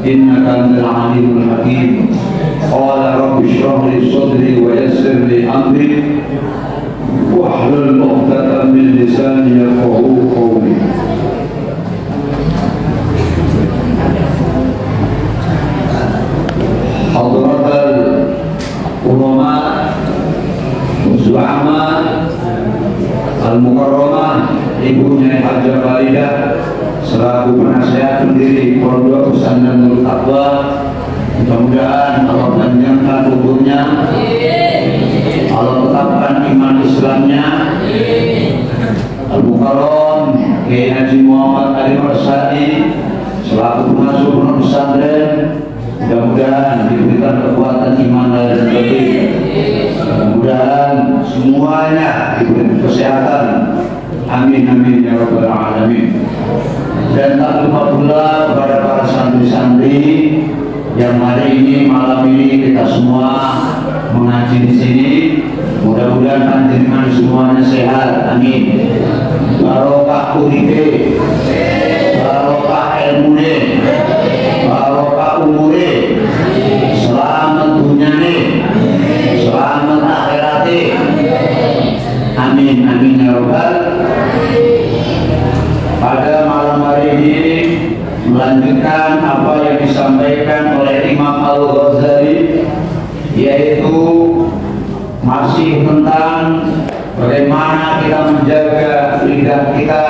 إنك أنت العليم الحكيم. قال رب اشرح لي صدري ويسر لي أمري واحلل عقدة من لساني يفقهوا قولي. Hadratul ulama Zu'ama Al-Mukarramah, Ibu Nyai Hajah Khalidah selaku penasihat pendiri Pondok Pesantren Nurul Taqwa, mudah-mudahan Allah panjangkan umurnya, Allah tetapkan iman Islamnya. Al-Mukarram Kiai Haji Muhammad Ali Marsadi selaku pengasuh pondok pesantren, mudah-mudahan diberikan kekuatan iman dan tauhid. Mudah-mudahan semuanya diberi kesehatan. Amin amin ya rabbal alamin. Dan tak lupa pula kepada para santri-santri yang hari ini malam ini kita semua mengaji di sini. Mudah-mudahan panjenengan semuanya sehat. Amin. Barokah uripe, barokah ilmune, barokah umure, selamat dunyane, selamat akhirate. Amin amin ya rabbal. Pada malam hari ini melanjutkan apa yang disampaikan oleh Imam Al-Ghazali, yaitu masih tentang bagaimana kita menjaga lidah kita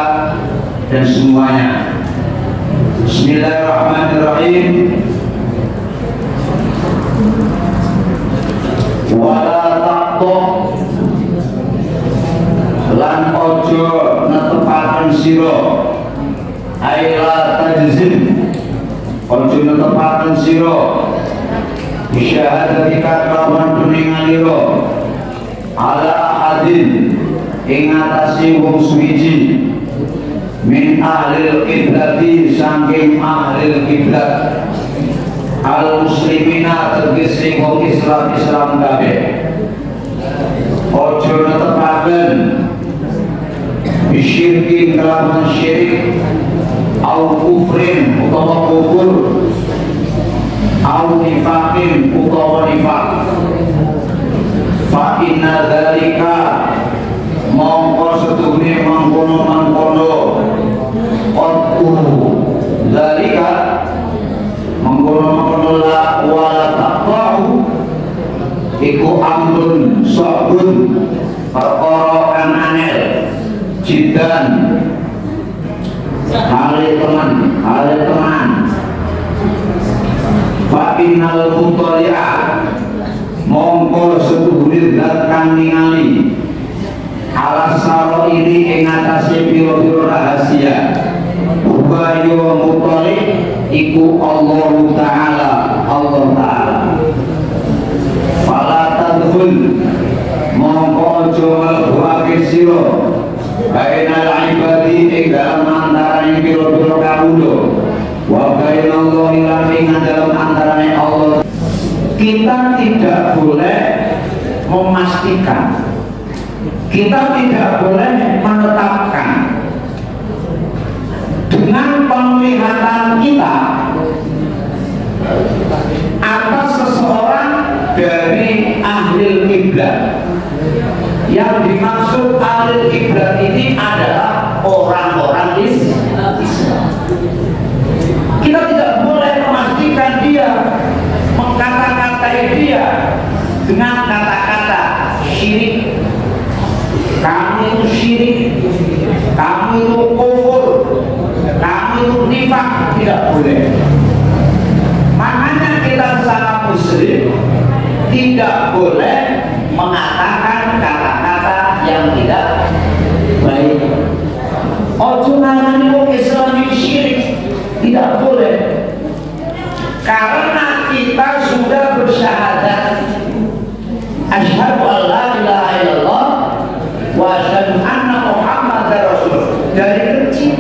dan semuanya. Bismillahirrahmanirrahim. Wala taqtuh, lan ojo netepaken sira, aila tajzim, ojo netepaken sira bisyahadatika kelawan peningalira ala ahadin ing atase wong suwiji min ahlil kiblati saking ahlil kiblat al muslimina tegese wong Islam kabeh. Ojo netepaken bisyirkin kelawan syirik, au kufrin utawa kufur, au nifakin utawa nifak. Fa inna dzalika mongko setuhune mangkono-mangkono qatu dzalika mangkono-mangkono la wala taqau iku amrun sabun perkara kang anel jidan hale teman fa innal mutali'a mongko setuhune zat kang ningali ala saro ini ing atase pira-pira rahasia ubayo mutali iku Allah Ta'ala. Fala tadkhul mongko aja mlebu sira bainal ibadi ing dalem antarané pira-pira kawula wa bainallahi lan ing dalem antarané Allah. Kita tidak boleh memastikan, kita tidak boleh menetapkan dengan penglihatan kita atas seseorang dari ahli kiblat. Yang dimaksud ahli kiblat ini adalah orang-orang Islam. Kita tidak boleh memastikan dia, mengkata-katai dia dengan kata-kata syirik. Kamu itu syirik, kamu itu kufur, kamu itu nifak, tidak boleh. Makanya kita secara muslim tidak boleh mengatakan kata-kata yang tidak baik. Ojo ngarani wong Islam syirik, tidak boleh. Karena kita sudah bersyahadat asyhadu an la ilaha illallah wa asyhadu anna Muhammadar Rasul. Dari kecil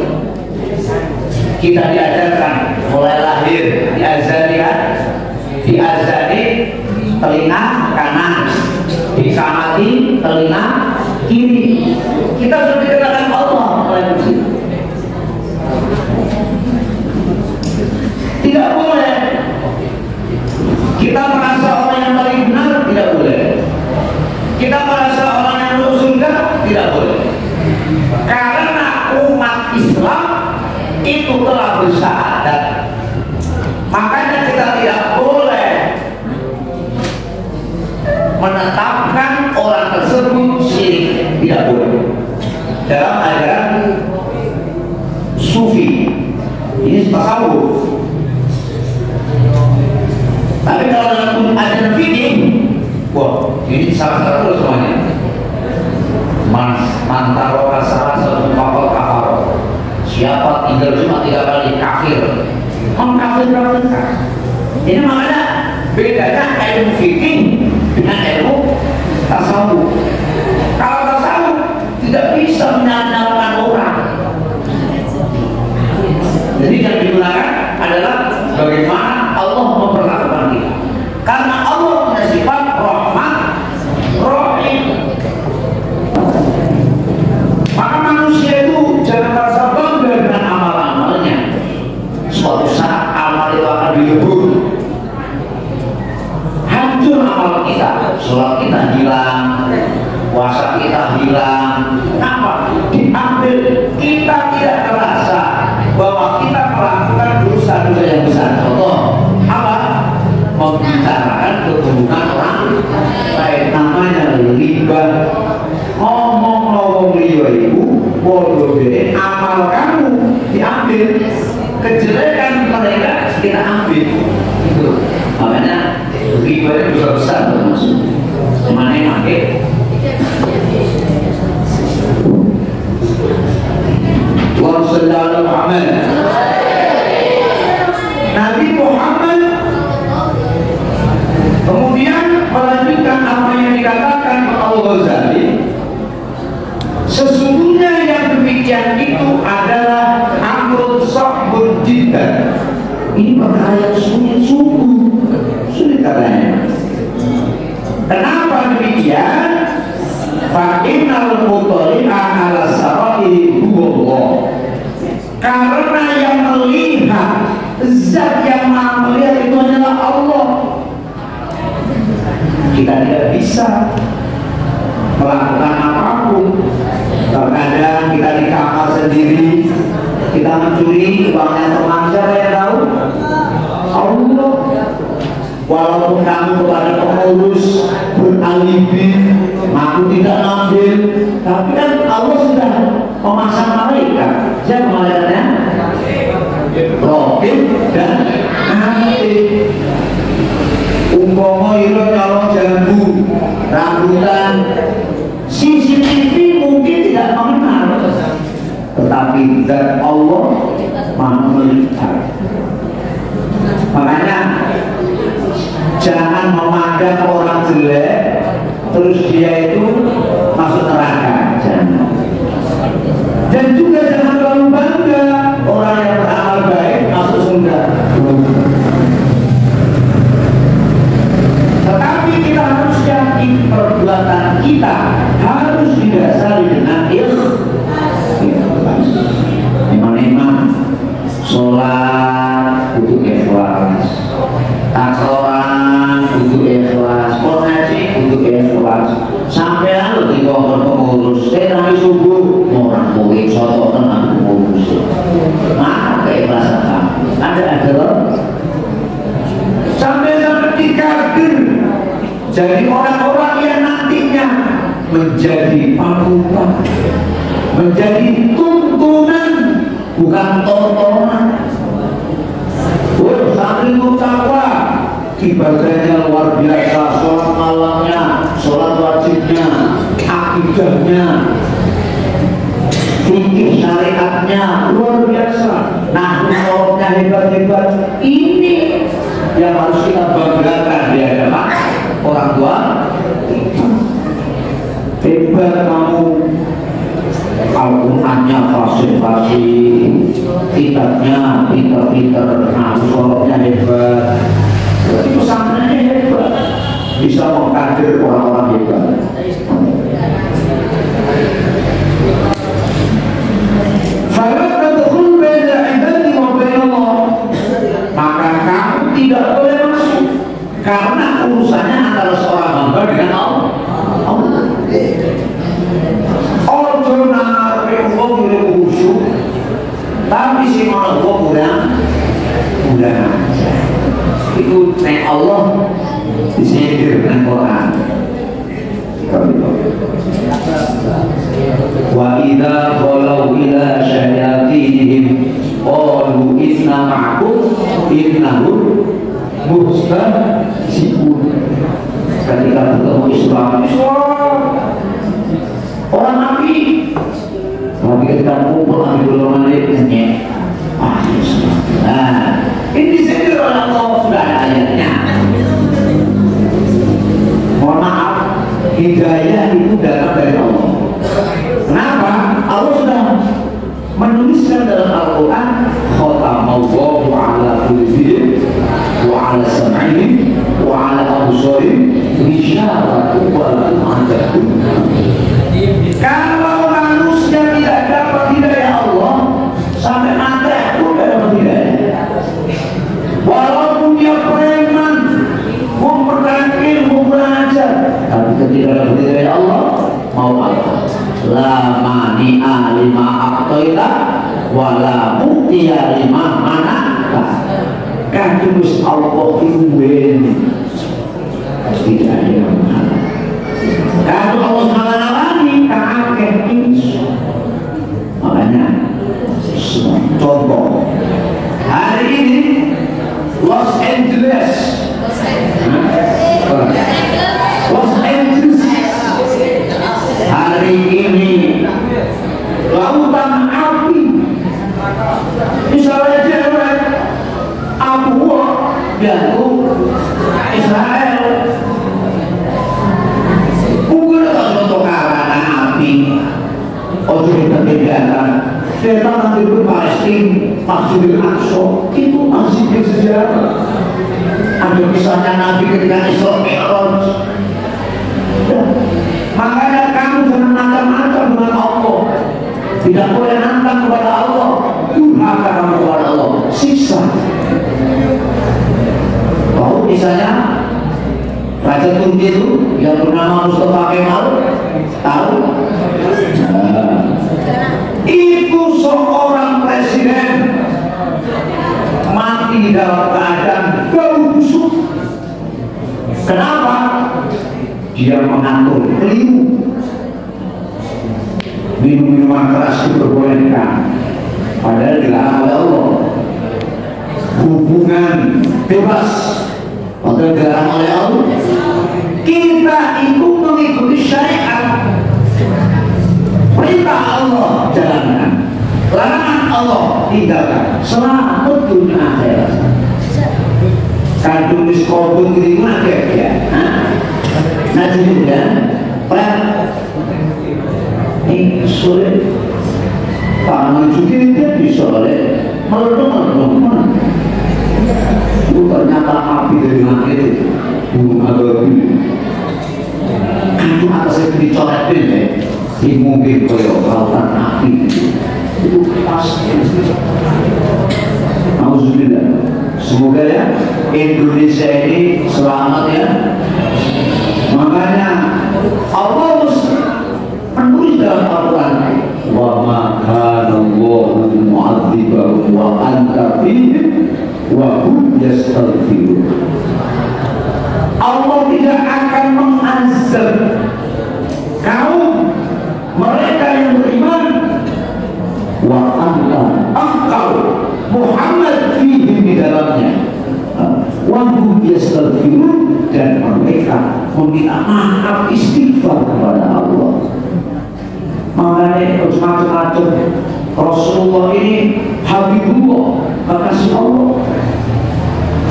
kita diajarkan, mulai lahir diazani telinga kanan, disamati telinga kiri. Kita sudah dikenalkan Allah mulai kecil. Tidak tidak boleh. Kita merasa orang yang paling benar tidak boleh. Kita merasa orang yang masuk surga tidak boleh. Karena umat Islam itu telah bersyahadat. Makanya kita tidak boleh menetapkan orang tersebut syirik, tidak boleh. Dalam ajaran sufi ini tasawuf. Tapi kalau dalam ajaran fikih, wah ini salah satu semuanya. Mantaro kasara satu kapal kapal. Siapa tinggal cuma 3 kali kafir, mengkafirkan. Ini makanya bedanya ilmu fikih dengan ilmu tasawuf. Kalau tasawuf tidak bisa menyalahkan orang. Jadi yang digunakan adalah bagaimana Allah memperlakukan kita. Karena Allah punya sifat rahmat, rahim. Maka manusia itu jangan merasa bangga dengan amal-amalnya. Suatu saat amal itu akan dilebur. Hancur amal kita, sholat kita hilang, puasa kita hilang. Kenapa? Diambil. Kita tidak merasa bahwa kita melakukan dosa-dosa yang besar. Contoh apa? Membicarakan keburukan orang lain, namanya riba. Ngomong riba itu bodoh deh, amal kamu diambil, kejelekan mereka kita ambil. Itu makanya riba itu dosa besar termasuk. Mana yang pakai? Tuhan Sallallahu Alaihi Nabi Muhammad kemudian melanjutkan apa yang dikatakan Al-Ghazali. Sesungguhnya yang demikian itu adalah amrun sahbun jiddan. Ini perkara yang sulit katanya. Kenapa demikian? Fa'innal mutali'a ala sarai huwallah. Karena yang melihat, zat yang maha melihat itu adalah Allah. Kita tidak bisa melakukan apapun. Terkadang kita di kamar sendiri, kita mencuri uangnya teman, siapa yang tahu? Allah. Walaupun kamu kepada pengurus beralibi, aku tidak ngambil, tapi kan Allah sudah memasang malaikat. Siapa malaikatnya? Rokib dan Atid. Umpama itu kalau jambu, rambutan, CCTV mungkin tidak mengenal, tetapi zat Allah maha melihat. Makanya jangan memandang orang jelek terus dia itu masuk neraka, jangan. Dan juga jangan terlalu bangga orang yang beramal baik masuk surga. Tetapi kita harus yakin perbuatan kita harus didasari dengan ikhlas. Iman-iman, sholat butuh ikhlas, taksoran butuh ikhlas, ngaji butuh ikhlas. Sampai lalu di pohon pengurus, nanti subuh orang boleh soto tenang pengurus. Maka keikhlasan kamu ada loh. Sampai dikadir jadi orang-orang yang nantinya menjadi panutan, menjadi tuntunan, bukan tontonan. Sambil takwa, ibadahnya luar biasa, sholat malamnya, sholat wajibnya, akidahnya, fikih syariatnya luar biasa. Nah, sholatnya hebat-hebat. Ini yang harus kita banggakan di hadapan orang tua. Hebat kamu, Al-Qurannya fasih-fasih, kitabnya pinter-pinter, sholatnya hebat, pesantrennya hebat, bisa mengkader orang-orang hebat. Maka tidak boleh masuk karena urusannya antara seorang hamba dengan Allah. Ojo nape Allah boleh khusyuk, tapi si Allah kurang ikut nek Allah disindir dengan Quran. Wa idza qalu ila syayatinihim qalu inna ma'akum innahu mustahzi'un. Ketika bertemu Islam orang nabi, tapi ketika kumpul nabi belum menitnya. Nah, ini disindir oleh Allah, sudah ada ayatnya. Mohon maaf, hidayah itu datang dari Allah. Kenapa? Allah sudah menuliskan dalam Al-Quran, khatamallahu ala qulubihim wa ala sam'ihim wa ala absarihim ghisyawa wa anjahum. Kalau manusia tidak dapat hidayah Allah, sampai mati pun tidak dapat hidayah. Walaupun dia preman, mau bertangkil, mau belajar, tapi ketika dapat hidayah Allah, mau apa? La mani'a lima aqtaita wala mu'tiya lima mana'ta. Kadus Allah iwen tidak ada yang menghalang. Kalau Allah menghalangi kakek insya. Makanya contoh hari ini Los Angeles hari ini lautan api Israel cewek Abu jatuh Israel pukul untuk karena api ojo kegiatan setan nanti pun Palestina Masjidil Aqsa itu masih bersejarah. Ada kisahnya Nabi ketika Isra Mi'raj. Makanya kamu jangan nantang-nantang dengan Allah. Tidak boleh nantang kepada Allah. Durhaka kamu kepada Allah. Siksa. Tahu misalnya Raja Turki itu yang bernama Mustafa Kemal? Tahu? Itu seorang presiden mati dalam keadaan bau busuk. Kenapa? Dia mengatur keliru. Minum-minuman keras diperbolehkan, padahal dilarang oleh Allah. Hubungan bebas, padahal dilarang oleh Allah. Kita itu mengikuti syariat. Perintah Allah jalankan, larangan Allah tinggalkan. Selamat dunia akhirat. Kandung diskobun gitu akhir ya. Nah juga, ini sulit. Tangan juga dia bisa oleh meleduk. Itu ternyata api dari langit itu, gunung api. Itu atasnya dicoretin ya. Mungkin kalau lautan api itu pasti. Alhamdulillah. Semoga ya Indonesia ini selamat ya. Makanya Allah menulis dalam Al-Quran, wa ma kana Allahu mu'adzibahum wa anta fihim wa hum yastaghfirun. Allah tidak akan mengazab kaum mereka yang beriman wa anta engkau Muhammad fihim di dalamnya wa hum yastaghfirun, dan mereka meminta maaf istighfar kepada Allah. Makanya macam-macam Rasulullah ini Habibullah, kekasih Allah.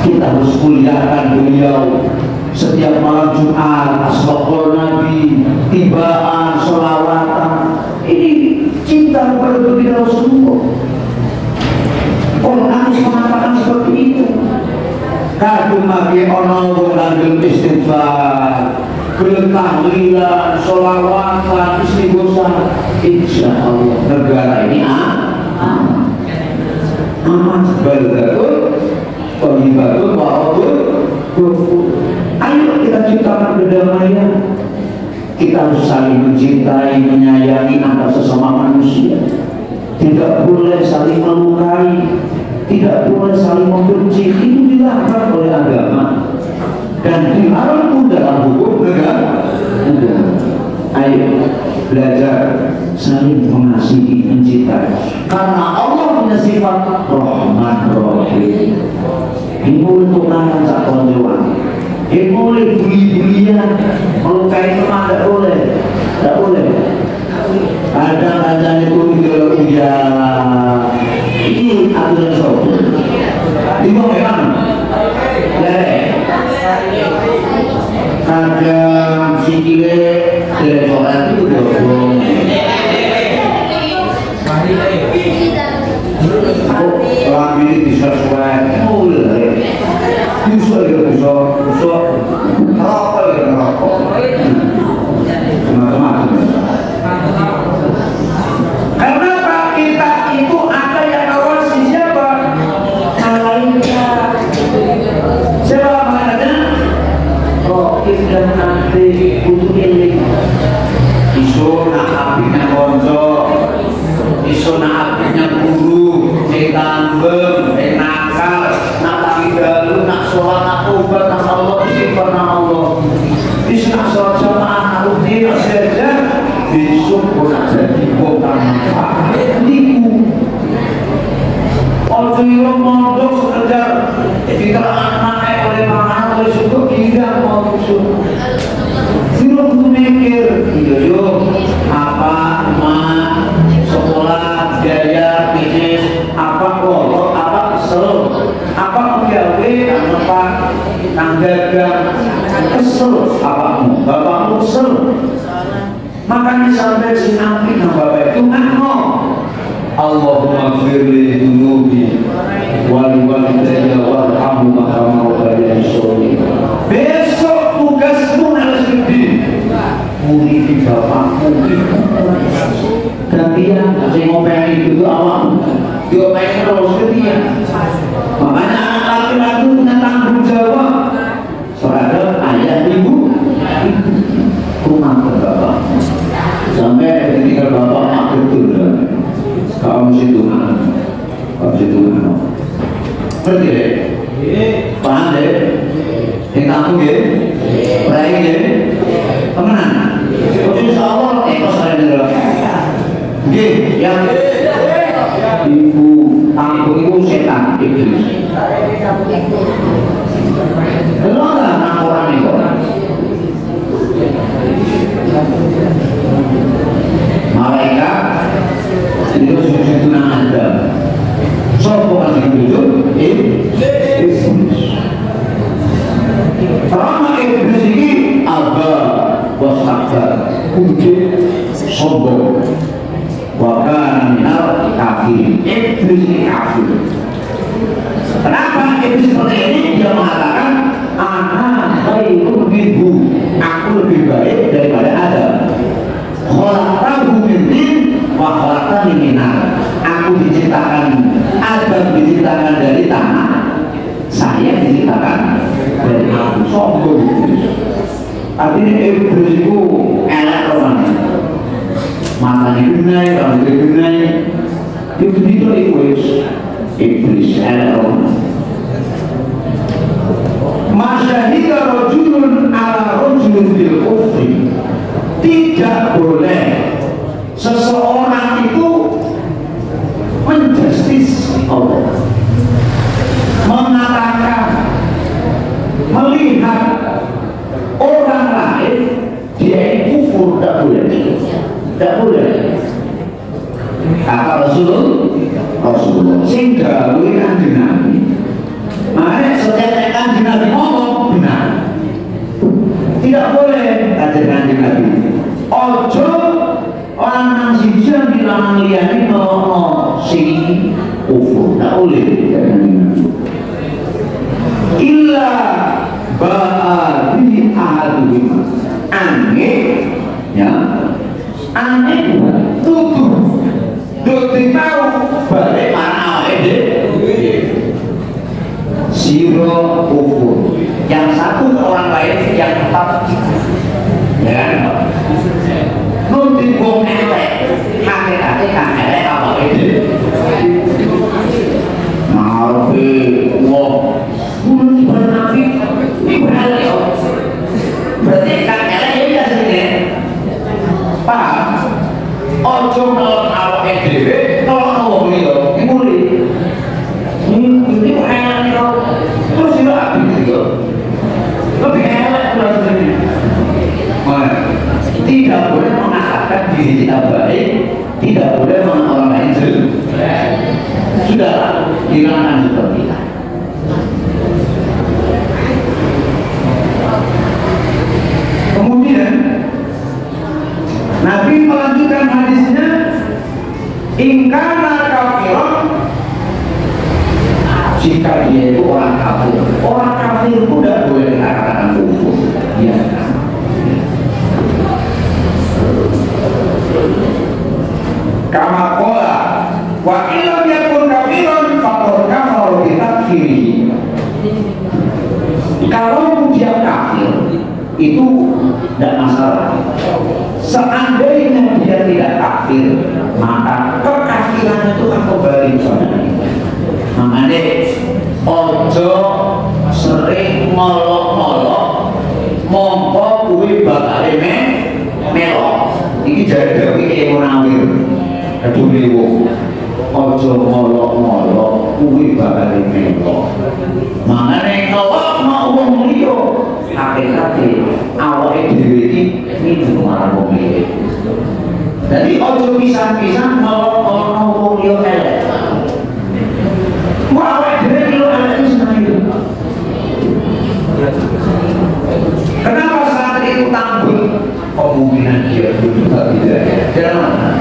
Kita harus muliakan beliau setiap malam Jumat, asbaqul Nabi, tibaan, sholawatan. Ini cinta kepada beliau Rasulullah. Quran mengatakan seperti itu. Kadung lagi ono ngandel istighfar, tahlilan, sholawatan, istighosah. Insya Allah negara ini aman. Baldatun thayyibatun wa mencintai, menyayangi antar sesama manusia. Tidak boleh saling melukai, tidak boleh saling membenci. Itu dilarang oleh agama dan dilarang pun dalam hukum negara. Ayo belajar saling mengasihi, mencintai. Karena Allah punya sifat Rahman Rahim. Ini untuk nangan sak konjoan. Ini boleh buli-bulian, melukai teman tidak boleh, tidak boleh. Kadang-kadang itu ya ini aturan sopo. Di bawah kadang sikile teleponan itu dong. Orang ini bisa sesuai mulai bisa ngerokok macam-macam. Karena Pak, kita itu ada yang awasi siapa? Malaikat. Siapa maknanya? Rokib dan nanti butuh ini. Isu nak apinya konco, isu nak apinya guru, ditambeng, nakal, nak tangi dalu, nak sholat, nak obat, nak Allah, istighfar nak Allah. Isu nak sholat jamaah, nak rutin, nak sejajar, besok pun nak jadi bongkar manfaat. Niku. Kalau yang mondok sekedar diterang naik oleh pangan oleh suku tidak mau suku. Siro butuh mikir, iya apa, emak, sekolah, biaya, bisnis, apa kolok, apa kesel, apa pegawai, apa dagang, kesel, apamu, bapakmu kesel. Makanya sampai sinampi sama bapak itu ngano. Allahumma firli dunubi wali walidayya warhamhuma kama rabbayani shaghira. Besok tugasmu harus gede. Murid bapakmu gantian sing ngopeni itu awakmu. Diopeni terus gantian. Makanya anak laki-laki punya tanggung jawab. Saudara, ayah, ibu, rumah bapak. Sampai ketika bapak mak betul. Kamu situ mana? Kamu situ mana? Ngerti deh? Paham deh? Yang kamu deh? Baik deh? Temenan? Insya Allah, ekos ada di dalam. Gih, yang ibu tanggung itu setan, iblis. Belum nggak orang itu? Malaikat itu sudah tunang ada. Sopo kasih itu? Iblis. Karena iblis ini aba wasakbar, kunci sombong. Wakana minal kafir. Iblis ini kafir. Kenapa iblis seperti ini? Dia mengatakan ana khairun minhu. Aku lebih baik daripada Adam. Khalaqtahu min tin wa khalaqtani min nar. Aku diciptakan, Adam diciptakan dari tanah, saya diciptakan dari api. Sombong. Artinya iblis itu elek orangnya. Matanya genai, rambutnya genai. Itu iblis elek orangnya. Masyahida rojulun ala rojulun bil kufri. Tidak boleh seseorang itu menjustis Allah, mengatakan, melihat orang lain dia kufur. Tidak boleh, tidak boleh. Kata Rasulullah sehingga kanjeng Nabi. Makanya setiap kanjeng Nabi ngomong benar. Tidak boleh kanjeng Nabi. Ojo orang nang siji bilang liyane no sing kufur. Tak boleh. Illa ba'adi ahaduhim. Aneh ya. Aneh tutup. Tutup tahu balik mana awake siro kufur. Yang satu orang lain yang tetap ya. No diri kita baik, tidak boleh mengenal orang lain jelek. Sudah hilangkan seperti kita. Kemudian Nabi melanjutkan hadisnya, ingkana kafiron, jika dia itu orang kafir. Orang kafir itu tidak boleh dikatakan kufur. Ya. Kama qala wa illam yakun kafiron faqad kafara bi takfirihi. Kalau dia kafir itu tidak masalah. Seandainya dia tidak kafir, maka kekafiran itu akan kembali kepada dia. Makanya ojo sering molok-molok mongko kuwi bakal melok. Iki jare iki Munawir. Aduh ojo molok-molok kuwi bakal melok. Makanya kalau mau wong liya hakikate awake dhewe iki minum marang wong liya. Jadi ojo pisan-pisan molok-molok wong liya elek. Kenapa saat itu tambun? Kemungkinan dia juga tidak ya. Jangan.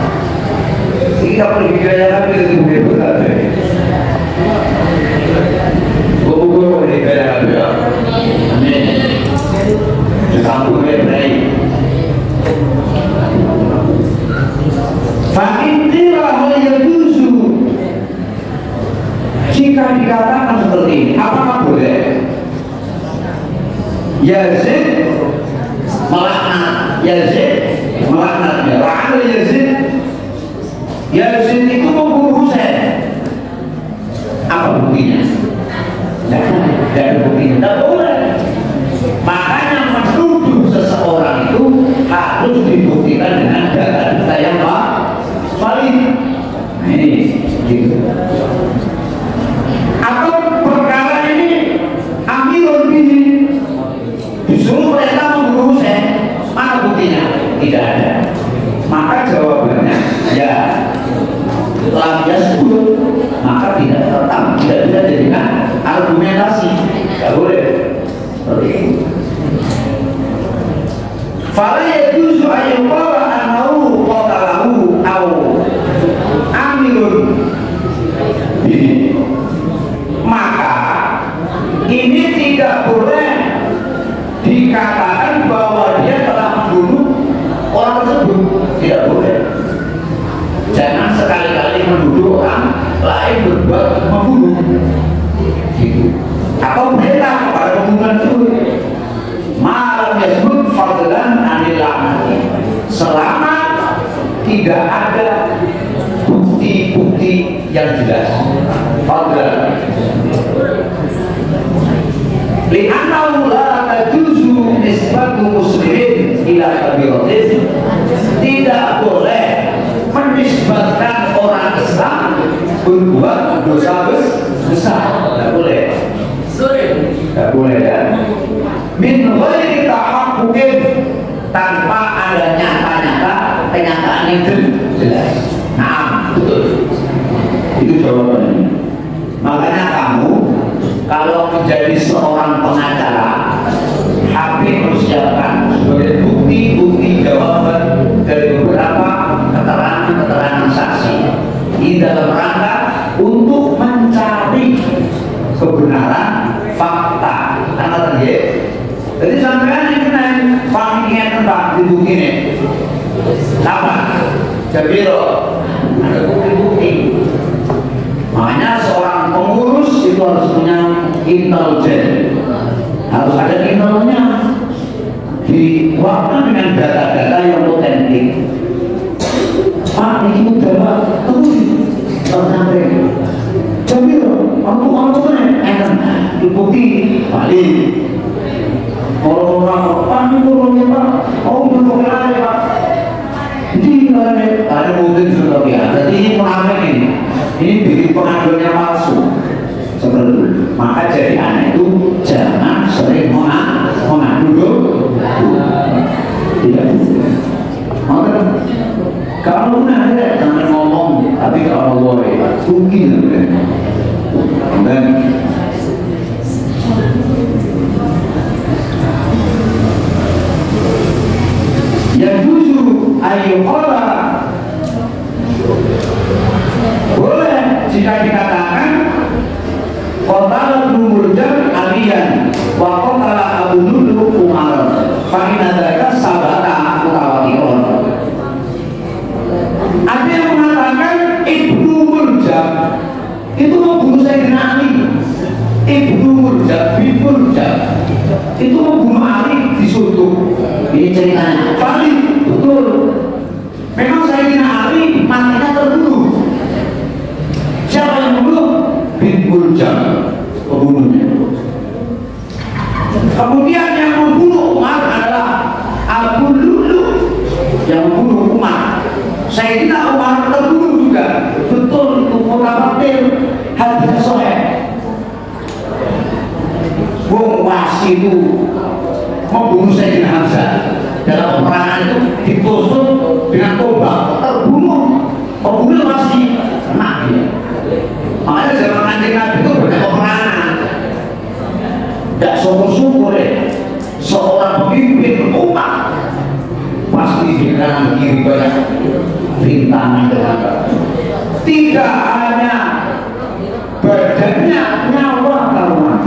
Kita pergi gaya tapi itu bebas saja. Gue pergi gaya tapi ya. Amin. Disambung baik. Fa'intilah yajuzu. Jika dikatakan seperti ini, apakah boleh? Yazid melaknat, La'ana Yazid itu membunuh Husain. Apa buktinya? Tidak ada buktinya, tidak boleh. Makanya menuduh seseorang itu harus dibuktikan dengan data-data yang valid. Nah ini gitu. Atau perkara ini Amirul bihi disuruh perintah membunuh Husain, mana buktinya? Tidak ada. Maka jawabannya ya lam yasbut, maka tidak tetap, tidak bisa jadikan argumentasi, tidak boleh seperti itu. Fala yajuzu ayyuqala annahu qatalahu aw Amirul bihi, maka ini tidak boleh dikatakan bahwa dia telah membunuh orang tersebut, tidak boleh. Jangan sekali-kali menuduh orang lain berbuat membunuh gitu. Atau perintah kepada pembunuhan itu malam yasbut fadlan anil la'nati, selama tidak ada bukti-bukti yang jelas. Fadlan li'annahu la tajuzu nisbatu muslimin ila kabiratin, tidak boleh menisbatkan orang Islam berbuat dosa besar, tidak boleh. Tidak boleh ya. Min ghairi tahaqquqin, tanpa ada nyata-nyata kenyataan yang jelas. Nah, betul. Itu jawabannya. Makanya kamu kalau menjadi seorang pengacara, habis persiapkan sebagai bukti-bukti jawaban dari beberapa keterangan saksi di dalam rangka untuk mencari kebenaran fakta. Karena tadi, jadi sampean ini kan fakta tentang di buku ini. Apa? Jabiro ada bukti-bukti. Makanya seorang pengurus itu harus punya intelijen, harus ada intelnya, dikuatkan dengan data-data yang otentik. Pak, ini udah sampai jadi aku enak dibukti balik. Orang-orang Pak ini turunnya Pak, oh belum lari Pak. Jadi ada mungkin sudah biasa. Jadi ini pengamen ini bikin pengaduannya palsu seperti itu. Maka jadi anak itu jangan sering mengadu tidak boleh. Waktu kala Abu Dulu Umar Fahina mereka sabata mutawakilon. Ada yang mengatakan Ibnu Murjab itu membunuh Sayyidina Ali. Ibnu Murjab bin Murjab itu membunuh Ali disuntuk. Ini ceritanya valid, betul. Memang Sayyidina Ali matinya terbunuh. Siapa yang membunuh? Bin Murjab, pembunuhnya. Kemudian yang membunuh Umar adalah Abu Lulu yang membunuh Umar. Sayyidina Umar terbunuh juga. Betul, itu mutawatir hadis sahih. Wong Wasi itu membunuh Sayyidina Hamzah dalam peperangan itu ditusuk dengan tombak, terbunuh. Pembunuh masih Nabi. Makanya zaman Kanjeng Nabi itu banyak peperangan. Tidak syukur-syukur seorang pemimpin umat pasti di kanan kiri banyak rintangan dengan tidak hanya badannya, nyawa kawan.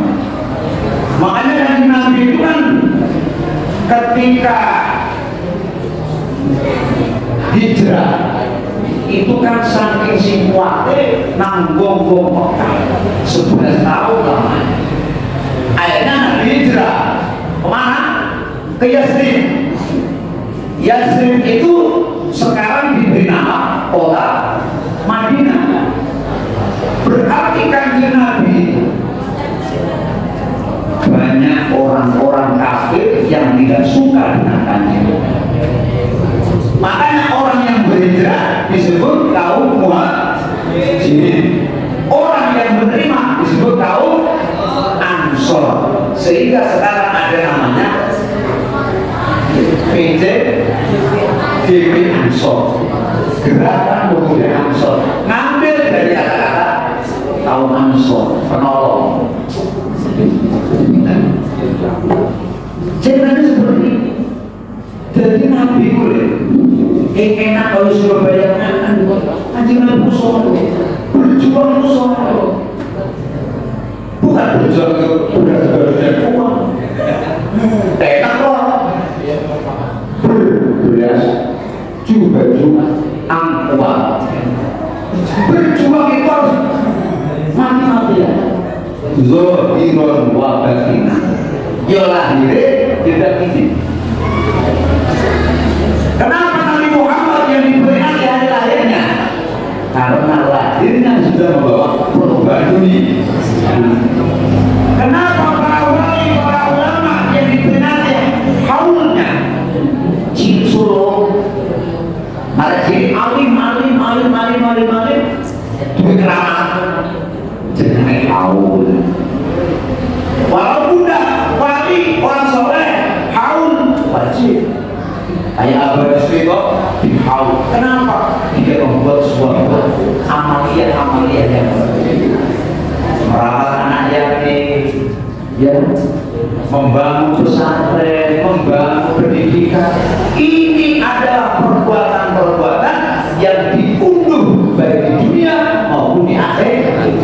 Makanya Kanjeng Nabi itu kan ketika hijrah itu kan saking sikuate nanggung Mekah 11 tahun lamanya. Akhirnya Nabi hijrah kemana? Ke Yasrib. Yasrib itu sekarang diberi nama kota Madinah. Berarti Kanjeng Nabi banyak orang-orang kafir yang tidak suka dengan Kanjeng. Makanya orang yang berhijrah disebut kaum Muhajirin. Orang yang menerima disebut kaum Ansor. Sehingga sekarang ada namanya PJGP Ansor, Gerakan Pemuda Ansor. Ngambil dari kata-kata kaum Ansor, penolong. Ceritanya seperti ini. Jadi Nabi boleh enak kalau Surabaya kan Kanjeng Nabi Solo berjuang itu Solo, bukan berjuang itu udah uang enak kok beras juga angkuat berjuang itu harus mati-matian zohiron wa batina ya lahirnya tidak izin. Kenapa Nabi Muhammad yang diperingati hari lahirnya? Karena lahirnya sudah membawa perubahan dunia. Kenapa para wali, para ulama yang diperingati haulnya? Cisuruh jadi alim duit keramat jenenge haul. Walaupun dah wali orang soleh haul wajib. Kayak Abu Rizki kok dihaul. Kenapa? Dia membuat sebuah amalia yang merawat anak yatim, ya, membangun pesantren, membangun pendidikan. Ini adalah perbuatan-perbuatan yang diunduh baik di dunia maupun di akhirat.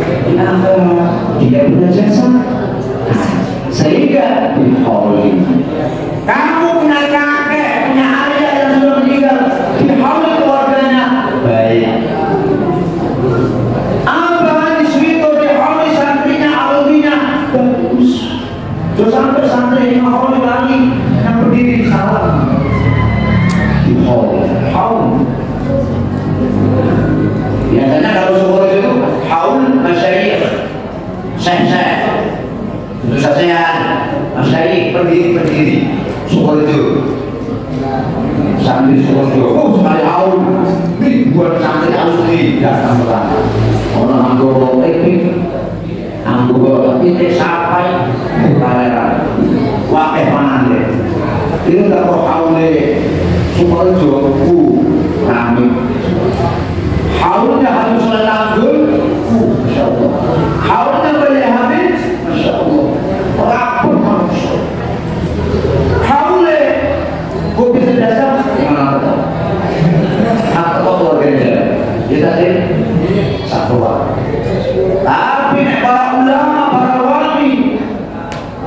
Dia punya jasa, sehingga dihauli. Kamu punya kakek, punya ayah yang sudah meninggal, dihauli keluarganya baik. Abang di Swito dihauli santrinya, alumninya bagus. Terus sampai santri yang hauli lagi yang berdiri di salah dihauli. Biasanya kalau syukur itu haul masyayikh, syekh-syekh, ustaz-ustaz, masyayikh, pendiri syukur itu santri syukur itu sekali haul buat santri alumni datang ke sana orang anggota teknik anggota titik sampai kaleran wakil mana deh ini tak kok haul syukur itu rame haulnya harus langgul Masya Allah haulnya boleh habis Masya Allah rapun manusia haulnya gue bisa dasar atau keluarganya kita sih satu tapi para ulama, para wali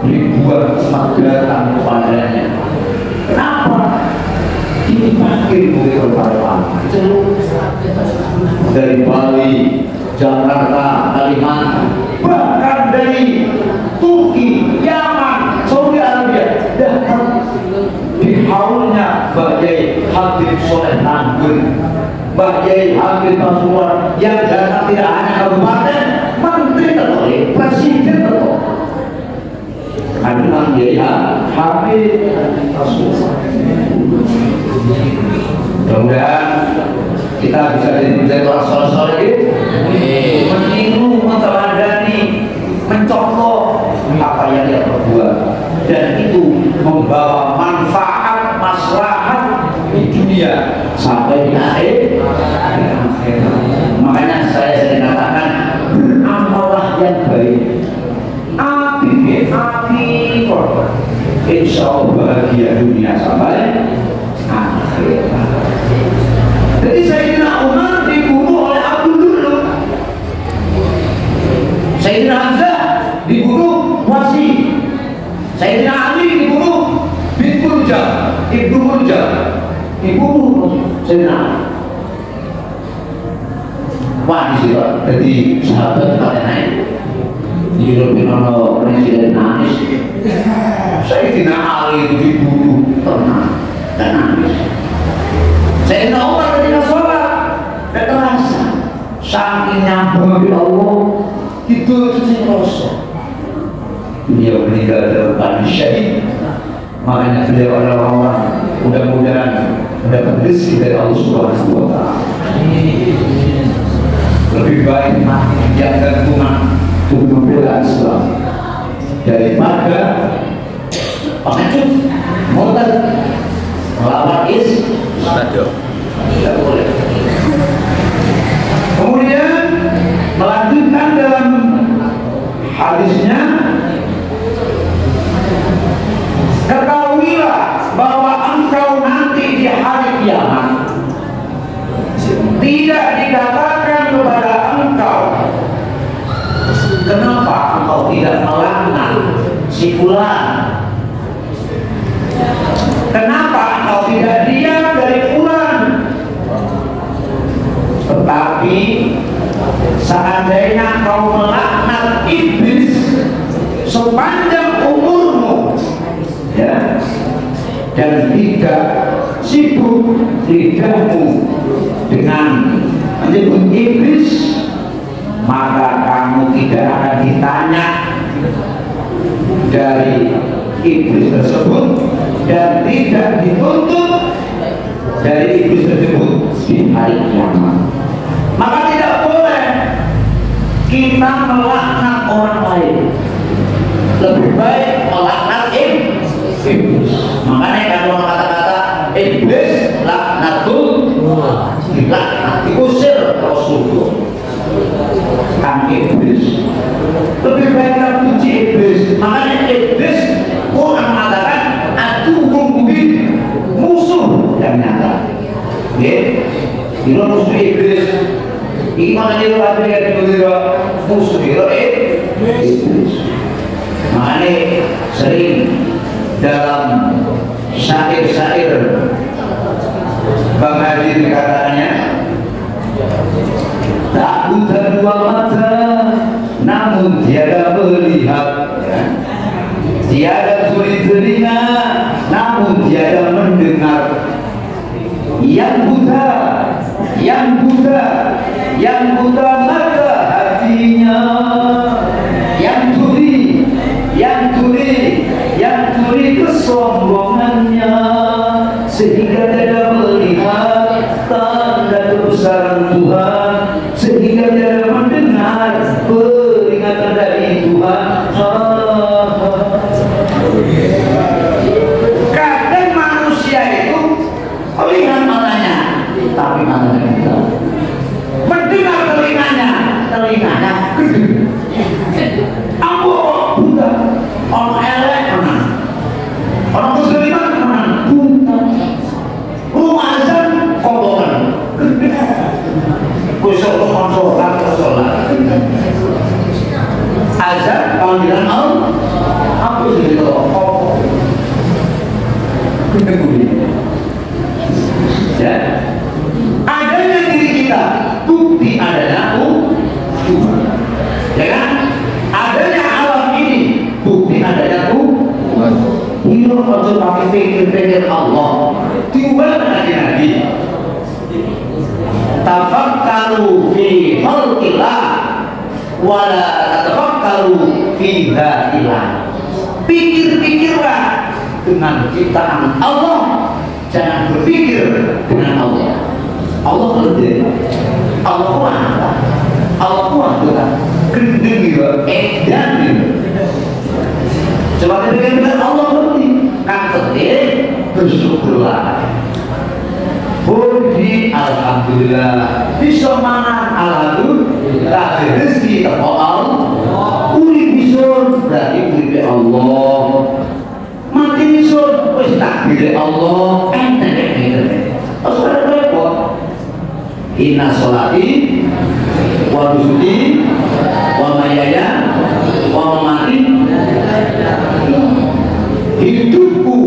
ribuan sebuah umat datang kepadanya. Kenapa? Ini makin berkembang dari Bali, Jakarta, Kalimantan, bahkan dari Turki, Yaman, Saudi Arabia datang di haulnya Mbak Yai Habib Soleh Nanggun, Mbak Yai Habib Pasuruan yang datang tidak hanya kabupaten, menteri terpilih, presiden terpilih. Karena Yai Habib Pasuruan. Mudah-mudahan kita bisa jadi orang soleh-soleh gitu, meniru, meneladani, mencontoh apa yang dia perbuat, dan itu membawa manfaat, maslahat di dunia sampai di akhir. Makanya saya sering katakan, beramalah yang baik, api korban, insya Allah bahagia dunia sampai akhir. Jadi Sayyidina Umar dibunuh oleh Abu Durrul, Sayyidina Hamzah dibunuh Wasi, Sayyidina Ali dibunuh Ibnu Muljam, dibunuh Sayyidina Ali. Wah, di situ jadi sahabat pada naik di Rono presiden nangis. Sayyidina Ali itu dibunuh tenang dan nangis. Sayyidina Umar ketika sholat gak terasa saking nyambung di Allah itu rasa beliau meninggal dalam keadaan syahid. Makanya beliau adalah orang mudah-mudahan mendapat rezeki dari Allah Subhanahu wa Ta'ala. Lebih baik mati yang gantungan untuk membela Islam daripada pengecut murtad melawan Islam. Tidak boleh. Kemudian melanjutkan dalam hadisnya, ketahuilah bahwa engkau nanti di hari kiamat tidak dikatakan kepada engkau, kenapa engkau tidak melaknat si fulan? Kenapa engkau tidak diam dari fulan? Tetapi seandainya engkau melaknat iblis sepanjang umurmu, ya, dan tidak sibuk lidahmu dengan menyebut iblis, maka kamu tidak akan ditanya dari iblis tersebut dan tidak dituntut dari iblis tersebut di hari kiamat. Maka tidak boleh kita melaknat orang lain, lebih baik melaknat iblis. Makanya kalau orang kata-kata iblis laknatul, dilaknat, diusir Rasulullah. Kan iblis lebih baik kita puji iblis. Makanya iblis orang mengatakan aduh mungkin musuh yang nyata. Ini musuh iblis. Ini makanya itu ada yang diberi musuh iblis. Makanya sering dalam syair-syair Bang Haji dikatakannya, tak buta dua mata namun tiada melihat, ya. Tiada tuli telinga namun tiada mendengar. Yang buta mata hatinya, yang tuli kesombongannya, sehingga tidak melihat tanda kebesaran Tuhan, sehingga tidak mendengar peringatan dari Tuhan. Kadang manusia itu melihat matanya, tapi matanya tidak. Mendengar telinganya gede. Ambo buta, orang elek menang, orang musliman menang, buta. Rumah azan kobongan gede. Kusuk sholat azan panggilan Allah. aku sudah ditolong ya. Adanya diri kita bukti adanya Tuhan, ya kan? Adanya alam ini bukti adanya Tuhan. Hilo kalau pakai pikir-pikir Allah Tuhan lagi tafakkaru fi khalqillah wala tatafakkaru fi dhatillah. Pikir-pikirlah dengan ciptaan Allah, jangan berpikir dengan Allah. Allah lebih, Allah kuat, Allah kuat Tuhan. Gendeng ya, edan ya. Coba dipikirkan Allah lebih, kan penting bersyukurlah. Budi alhamdulillah, bisa mangan alhamdulillah, rezeki teko Allah. Urip bisa berarti uripe Allah. Mati bisa wis takdire Allah. Enten ora repot. Inna sholati wa nusuki wa mahyaya wa mamati, hidupku,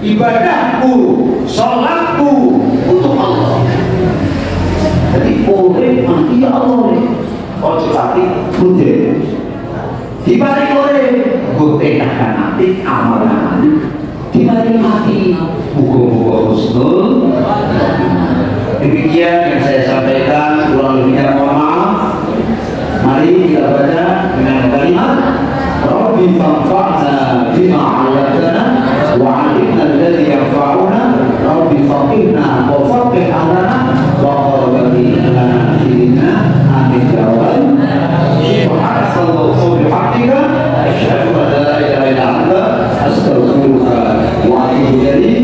ibadahku, sholatku untuk Allah. Jadi urip mati ya Allah. Ojo mati budhe. Dibalik urip gotekan mati amalan. Dibalik mati muga-muga husnul. Demikian yang saya sampaikan, kurang lebihnya mohon maaf. Mari kita baca dengan kalimat Rabbi fanfa'na bima 'allamtana wa 'allimna alladhi yanfa'una Rabbi faqihna wa faqih 'alana wa qarrabni lana dinna amin ya rabbal alamin. Subhanallah wa bihamdika asyhadu an la ilaha illa anta astaghfiruka wa atubu ilaik.